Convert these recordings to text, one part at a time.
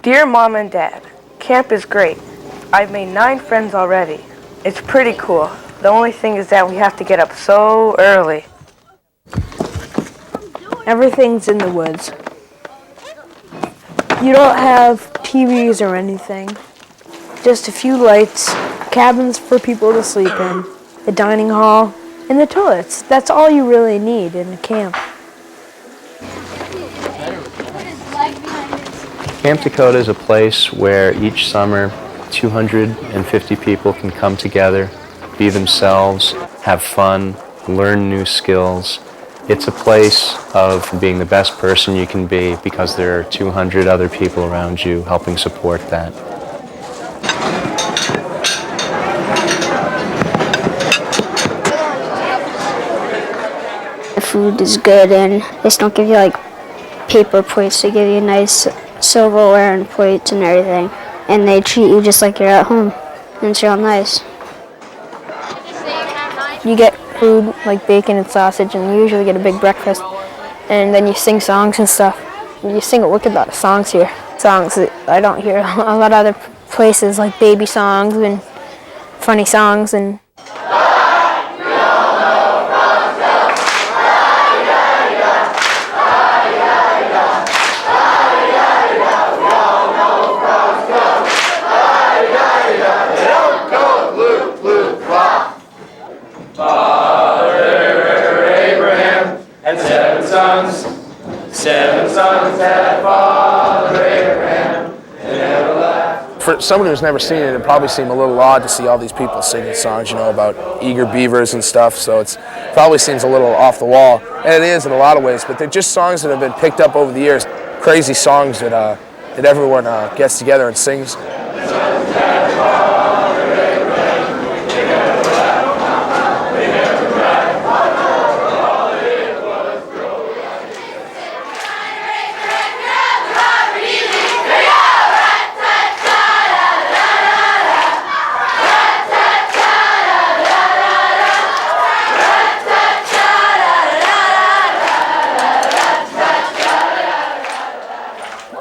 Dear Mom and Dad, camp is great. I've made 9 friends already. It's pretty cool. The only thing is that we have to get up so early. Everything's in the woods. You don't have TVs or anything. Just a few lights, cabins for people to sleep in, the dining hall, and the toilets. That's all you really need in a camp. Camp Dakota is a place where each summer 250 people can come together, be themselves, have fun, learn new skills. It's a place of being the best person you can be because there are 200 other people around you helping support that. The food is good, and they just don't give you like paper plates. They give you nice silverware and plates and everything, and they treat you just like you're at home, and it's real nice. You get food like bacon and sausage, and you usually get a big breakfast, and then you sing songs and stuff. You sing a wicked lot of songs here. Songs that I don't hear a lot of other places, like baby songs and funny songs and Seven sons had Father Abraham, and never left. For someone who's never seen it, it'd probably seem a little odd to see all these people singing songs, about eager beavers and stuff, so it probably seems a little off the wall, and it is in a lot of ways, but they're just songs that have been picked up over the years, crazy songs that everyone gets together and sings.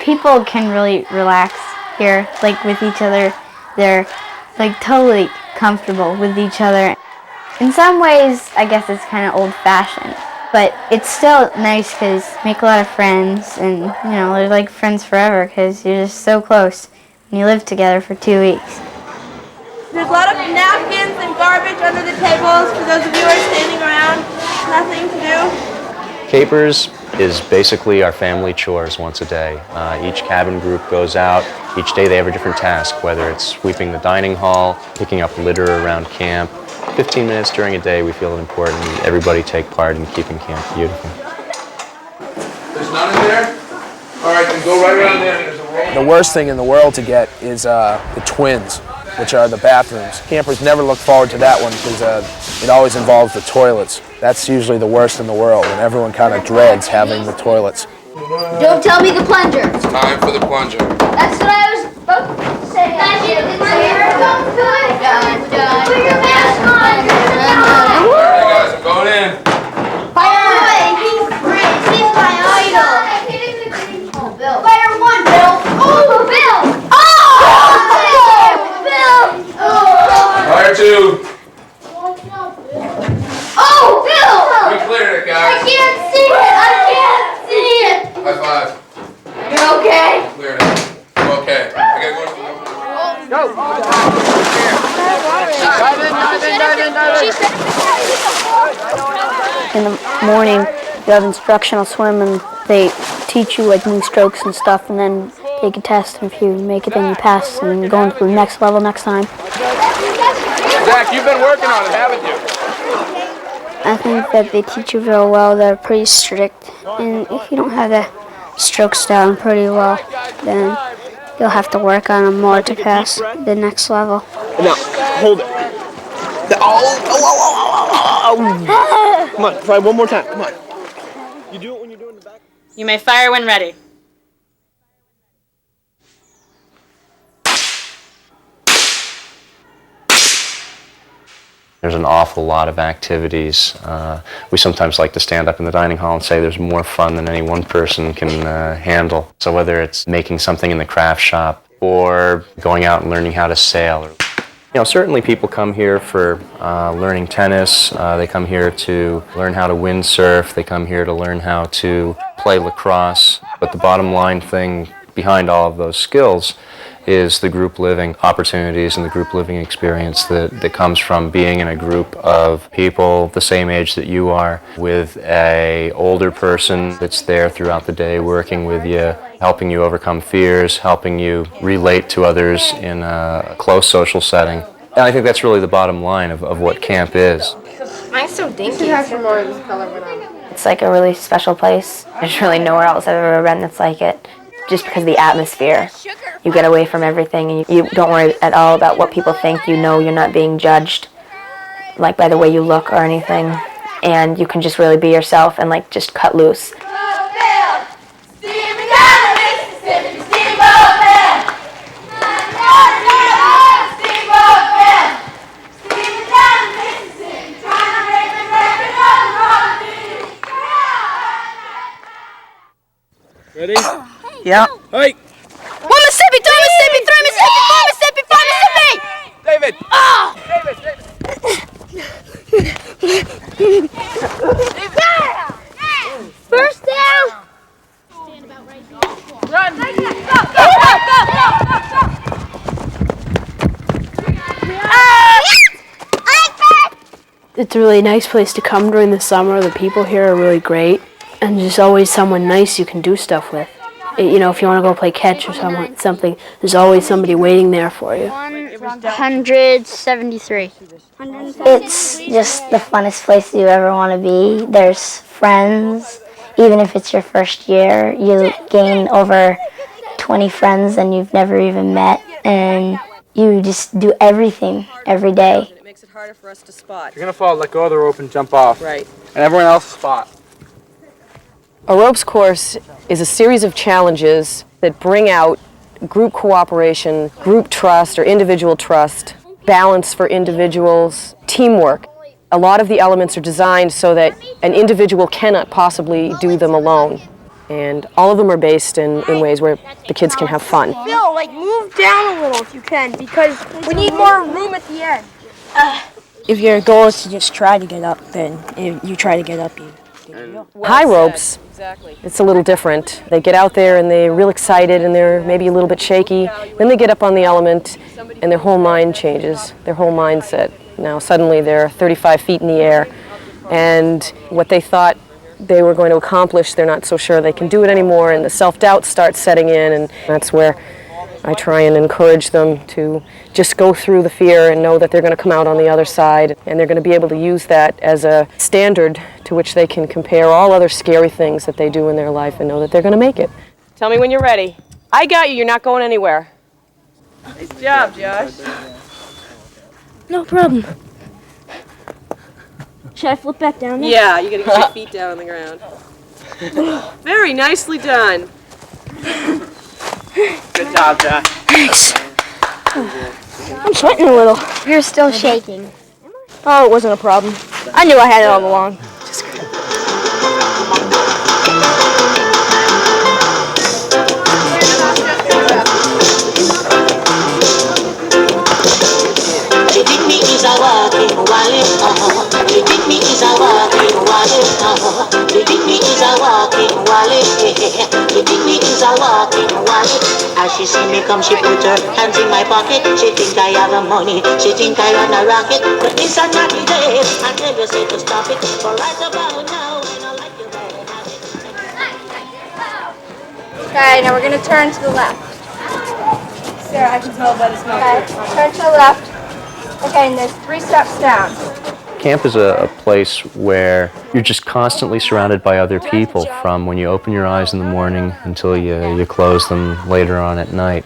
People can really relax here, like with each other. They're like totally comfortable with each other. In some ways, I guess it's kind of old-fashioned, but it's still nice because you make a lot of friends, and they're like friends forever because you're just so close and you live together for 2 weeks. There's a lot of napkins and garbage under the tables for those of you who are standing around, nothing to do. Capers is basically our family chores once a day. Each cabin group goes out. Each day they have a different task, whether it's sweeping the dining hall, picking up litter around camp. 15 minutes during a day we feel it important everybody take part in keeping camp beautiful. There's none in there? All right, then go right around there. There's a roll. The worst thing in the world to get is the twins, which are the bathrooms. Campers never look forward to that one because it always involves the toilets. That's usually the worst in the world, and everyone kind of dreads having the toilets. Don't tell me the plunger. It's time for the plunger. That's what I was about to say. Put your mask on. All right, guys, I'm going in. Fire away. He's my idol. Fire one, Bill. Oh, Bill. Oh, Bill. Fire two. Oh, Bill. We cleared it, guys. I can't see it. I can't see it. High five. You're okay? Cleared it. Okay. I gotta go. in the morning you have instructional swim, and they teach you like new strokes and stuff, and then take a test, and if you make it then you pass and you go into the next level next time. Zach, you've been working on it, haven't you? I think that they teach you real well. They're pretty strict, and if you don't have the strokes down pretty well, then you'll have to work on them more to pass the next level. Now, hold it. Come on, try one more time. Come on. You do it when you're doing the back. You may fire when ready. There's an awful lot of activities. We sometimes like to stand up in the dining hall and say there's more fun than any one person can handle. So whether it's making something in the craft shop or going out and learning how to sail. Certainly people come here for learning tennis. They come here to learn how to windsurf. They come here to learn how to play lacrosse. But the bottom line thing behind all of those skills is the group living opportunities and the group living experience that comes from being in a group of people the same age that you are, with an older person that's there throughout the day working with you, helping you overcome fears, helping you relate to others in a close social setting. And I think that's really the bottom line of what camp is. Mine's so dinky. It's like a really special place. There's really nowhere else I've ever been that's like it. Just because of the atmosphere. You get away from everything and you don't worry at all about what people think. You know you're not being judged like by the way you look or anything. And you can just really be yourself and like just cut loose. Ready? Yeah. Hey! One Mississippi, two Mississippi, three Mississippi, four Mississippi, five Mississippi! David! First down! Run! Go! It's a really nice place to come during the summer. The people here are really great. And there's always someone nice you can do stuff with. If you want to go play catch or something, there's always somebody waiting there for you. 173. It's just the funnest place you ever want to be. There's friends. Even if it's your first year, you gain over 20 friends and you've never even met. And you just do everything every day. It makes it harder for us to spot. If you're gonna fall, let go of the rope and jump off. Right. And everyone else spot. A ropes course is a series of challenges that bring out group cooperation, group trust or individual trust, balance for individuals, teamwork. A lot of the elements are designed so that an individual cannot possibly do them alone. And all of them are based in ways where the kids can have fun. Phil, move down a little if you can, because we need more room at the end. If your goal is to just try to get up, then you try to get up. High ropes, it's a little different. They get out there and they're real excited and they're maybe a little bit shaky. Then they get up on the element and their whole mind changes, their whole mindset. Now suddenly they're 35 feet in the air and what they thought they were going to accomplish, they're not so sure they can do it anymore, and the self-doubt starts setting in, and that's where I try and encourage them to just go through the fear and know that they're going to come out on the other side, and they're going to be able to use that as a standard to which they can compare all other scary things that they do in their life and know that they're going to make it. Tell me when you're ready. I got you. You're not going anywhere. Nice job, Josh. No problem. Should I flip back down there? Yeah, you got to get your feet down on the ground. Very nicely done. Good job, Josh. Thanks. I'm sweating a little. You're still shaking. Oh, it wasn't a problem. I knew I had it all along. As she see me come, she put her hands in my pocket. She think I have the money, she think I run a rocket. But this are not the days, I tell you say to stop it. But right about now, when I like you better have it. Okay, now we're going to turn to the left. Sarah, I can tell by the smoke. Okay, turn to the left. Okay, and there's 3 steps down. Camp is a place where you're just constantly surrounded by other people, from when you open your eyes in the morning until you close them later on at night.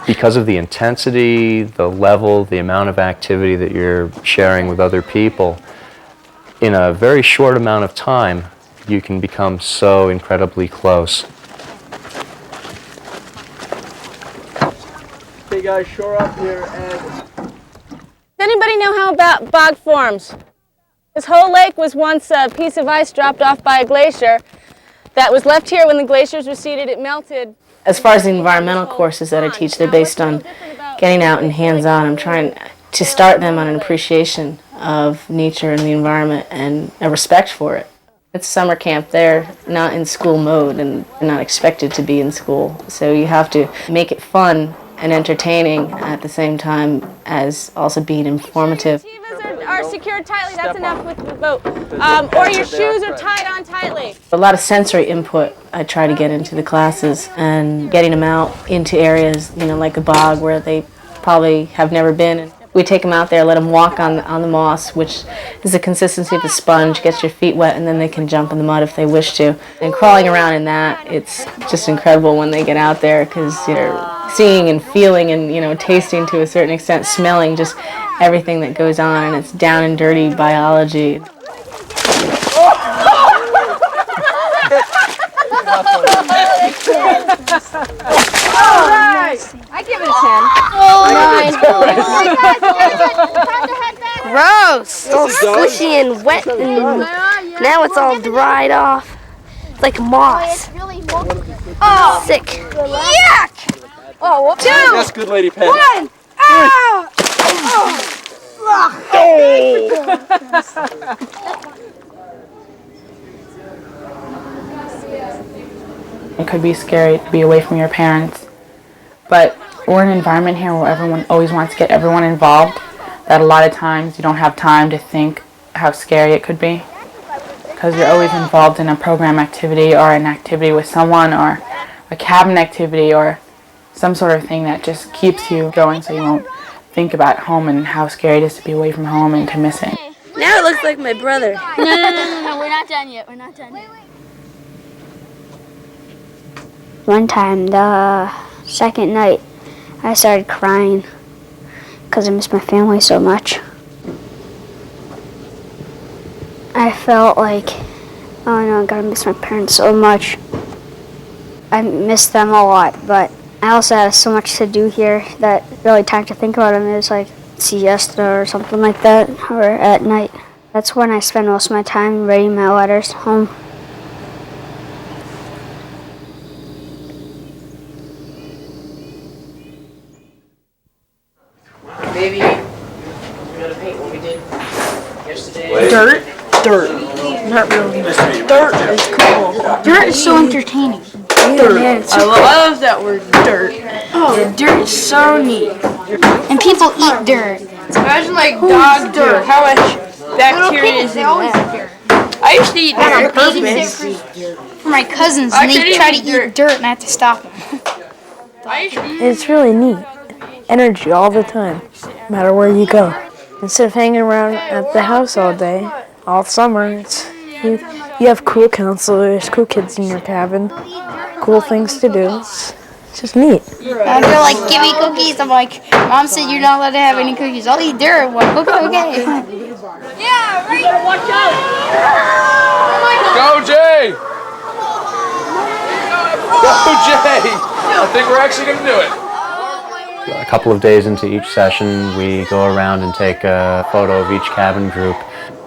Because of the intensity, the level, the amount of activity that you're sharing with other people, in a very short amount of time, you can become so incredibly close. Okay guys, shore up here and... anybody know how about bog forms? This whole lake was once a piece of ice dropped off by a glacier that was left here when the glaciers receded. It melted. As far as the environmental courses that I teach, they're based on getting out and hands-on. I'm trying to start them on an appreciation of nature and the environment and a respect for it. It's summer camp. They're not in school mode and they're not expected to be in school. So you have to make it fun and entertaining at the same time as also being informative. Are secured tightly, that's enough with the boat. Or your shoes are tied on tightly. A lot of sensory input I try to get into the classes and getting them out into areas, like the bog where they probably have never been. And we take them out there, let them walk on the moss, which is the consistency of a sponge, gets your feet wet, and then they can jump in the mud if they wish to. And crawling around in that, it's just incredible when they get out there because you're seeing and feeling and tasting to a certain extent, smelling just everything that goes on, and it's down and dirty biology. I give it a 10. Gross! It's all squishy and wet, and now it's all dried off. It's like moss. Oh, sick. Yuck! Oh, 2. That's good, Lady Pat. 1. Ah! It could be scary to be away from your parents, but we're in an environment here where everyone always wants to get everyone involved, that a lot of times you don't have time to think how scary it could be, because you're always involved in a program activity or an activity with someone or a cabin activity or some sort of thing that just keeps you going so you won't think about home and how scary it is to be away from home and to miss it. Now it looks like my brother. No, we're not done yet. We're not done yet. One time, the second night, I started crying because I miss my family so much. I felt like, oh no, I'm gonna miss my parents so much. I miss them a lot, but I also have so much to do here that really time to think about them is like siesta or something like that, or at night. That's when I spend most of my time writing my letters home. Baby, we're gonna paint what we did yesterday. Dirt? Dirt. Not really. Dirt is cool. Dirt is so entertaining. Dirt. I love that word, dirt. Oh, dirt is so neat. And people eat dirt. Imagine like dog dirt. How much bacteria is in that? I used to eat dirt on purpose. For my cousins, and they try to eat dirt, and I have to stop them. It's really neat. Energy all the time, no matter where you go. Instead of hanging around at the house all day, all summer, you have cool counselors, cool kids in your cabin, cool things to do. It's just neat. And they're like, give me cookies. I'm like, Mom said you're not allowed to have any cookies. I'll eat dirt. I'm like, okay. Yeah, right. Watch out. Go, Jay! Go, Jay! I think we're actually going to do it. A couple of days into each session, we go around and take a photo of each cabin group.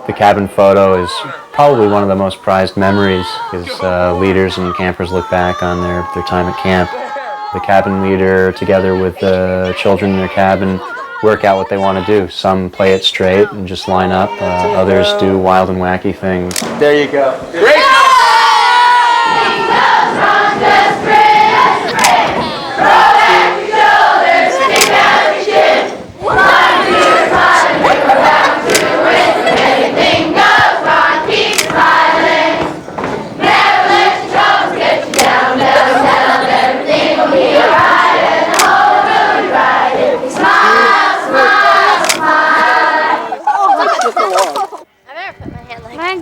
The cabin photo is probably one of the most prized memories because leaders and campers look back on their time at camp. The cabin leader, together with the children in their cabin, work out what they want to do. Some play it straight and just line up. Others do wild and wacky things. There you go. Great!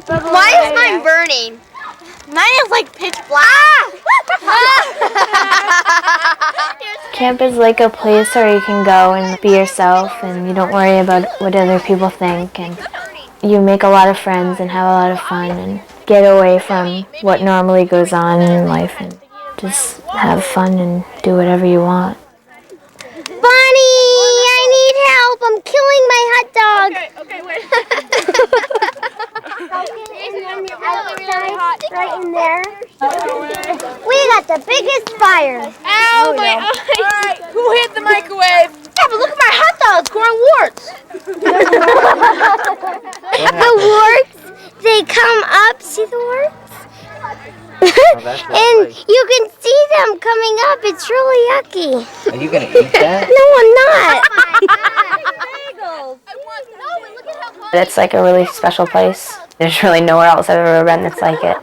Why is mine burning? Mine is like pitch black. Camp is like a place where you can go and be yourself and you don't worry about what other people think, and you make a lot of friends and have a lot of fun and get away from what normally goes on in life and just have fun and do whatever you want. Bunny, I need help. I'm killing my hot dog. Okay, wait. Right in there. We got the biggest fire. Ow, my eyes. All right, who hit the microwave? Yeah, but look at my hot dog. It's growing warts. The warts, they come up. See the warts? And you can see them coming up. It's really yucky. Are you gonna eat that? No, I'm not. It's like a really special place. There's really nowhere else I've ever been that's like it.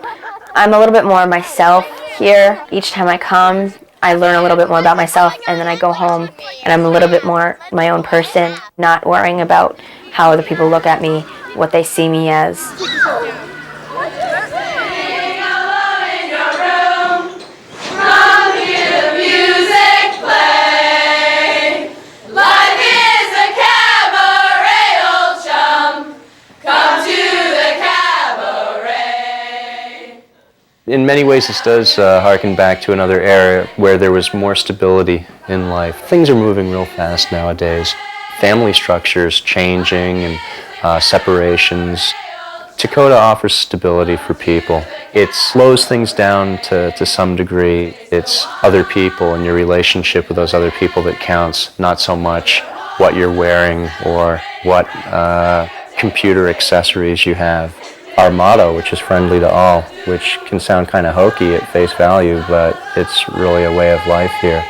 I'm a little bit more myself here. Each time I come, I learn a little bit more about myself, and then I go home and I'm a little bit more my own person, not worrying about how other people look at me, what they see me as. In many ways, this does harken back to another era where there was more stability in life. Things are moving real fast nowadays. Family structures changing and separations. Dakota offers stability for people. It slows things down to some degree. It's other people and your relationship with those other people that counts, not so much what you're wearing or what computer accessories you have. Our motto, which is friendly to all, which can sound kind of hokey at face value, but it's really a way of life here.